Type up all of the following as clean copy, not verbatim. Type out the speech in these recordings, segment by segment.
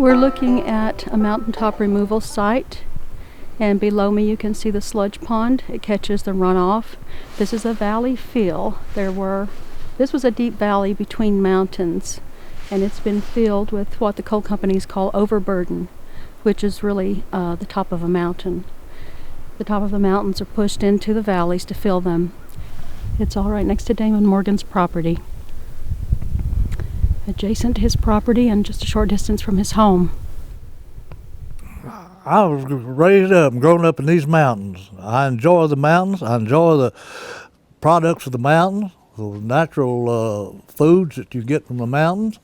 We're looking at a mountaintop removal site, and below me you can see the sludge pond. It catches the runoff. This is a valley fill. This was a deep valley between mountains, and it's been filled with what the coal companies call overburden, which is really the top of a mountain. The top of the mountains are pushed into the valleys to fill them. It's all right next to Damon Morgan's property. Adjacent to his property and just a short distance from his home. I was raised up and grown up in these mountains. I enjoy the mountains. I enjoy the products of the mountains, the natural foods that you get from the mountains.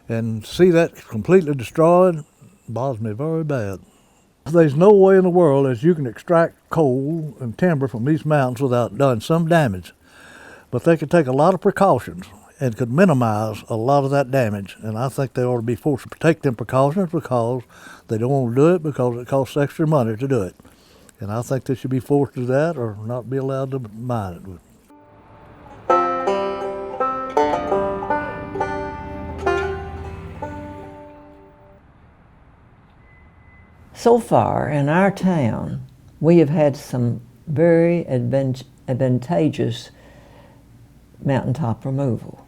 And see that completely destroyed bothers me very bad. There's no way in the world that you can extract coal and timber from these mountains without doing some damage. But they could take a lot of precautions and could minimize a lot of that damage. And I think they ought to be forced to take them precautions because they don't want to do it because it costs extra money to do it. And I think they should be forced to do that or not be allowed to mine it. So far in our town, we have had some very advantageous mountaintop removal.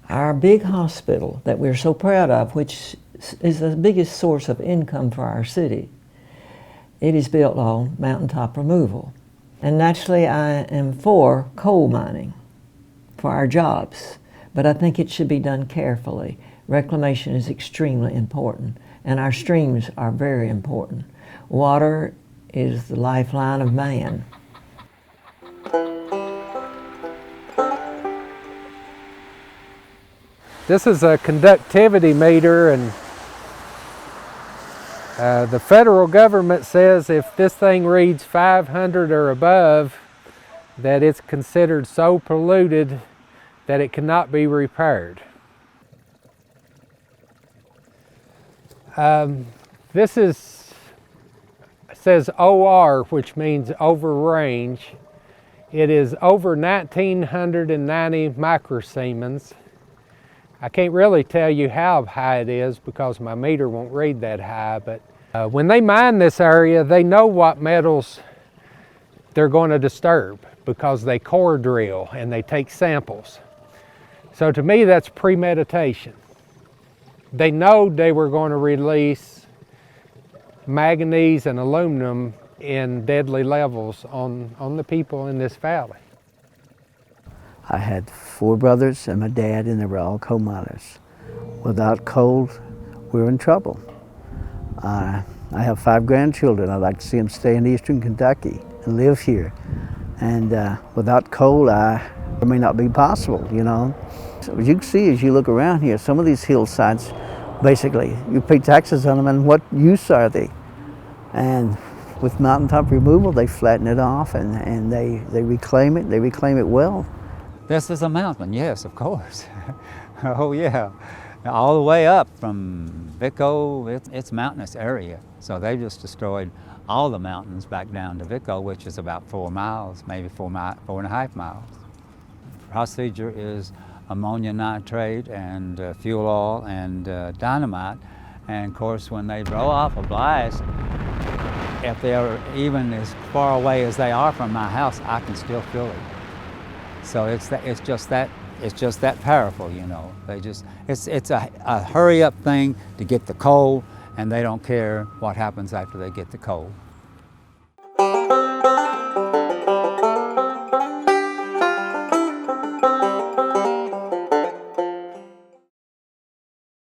Our big hospital that we're so proud of, which is the biggest source of income for our city, it is built on mountaintop removal. And naturally I am for coal mining for our jobs, but I think it should be done carefully. Reclamation is extremely important, and our streams are very important. Water is the lifeline of man. This is a conductivity meter, and the federal government says if this thing reads 500 or above, that it's considered so polluted that it cannot be repaired. This says OR, which over overrange. It is over 1990 microsiemens. I can't really tell you how high it is because my meter won't read that high, but when they mine this area, they know what metals they're going to disturb because they core drill and they take samples. So to me, that's premeditation. They know they were going to release manganese and aluminum in deadly levels on the people in this valley. I had 4 brothers and my dad, and they were all coal miners. Without coal, we're in trouble. I have 5 grandchildren. I'd like to see them stay in eastern Kentucky and live here. And without coal, it may not be possible, you know. So as you can see, as you look around here, some of these hillsides, basically, you pay taxes on them, and what use are they? And with mountaintop removal, they flatten it off and they reclaim it. They reclaim it well. This is a mountain, yes, of course. Oh yeah, all the way up from Vico, it's mountainous area. So they just destroyed all the mountains back down to Vico, which is about 4 miles, maybe 4.5 miles. Procedure is ammonia nitrate and fuel oil and dynamite. And of course, when they blow off a blast, if they're even as far away as they are from my house, I can still feel it. So it's just that powerful, you know. It's a hurry up thing to get the coal, and they don't care what happens after they get the coal.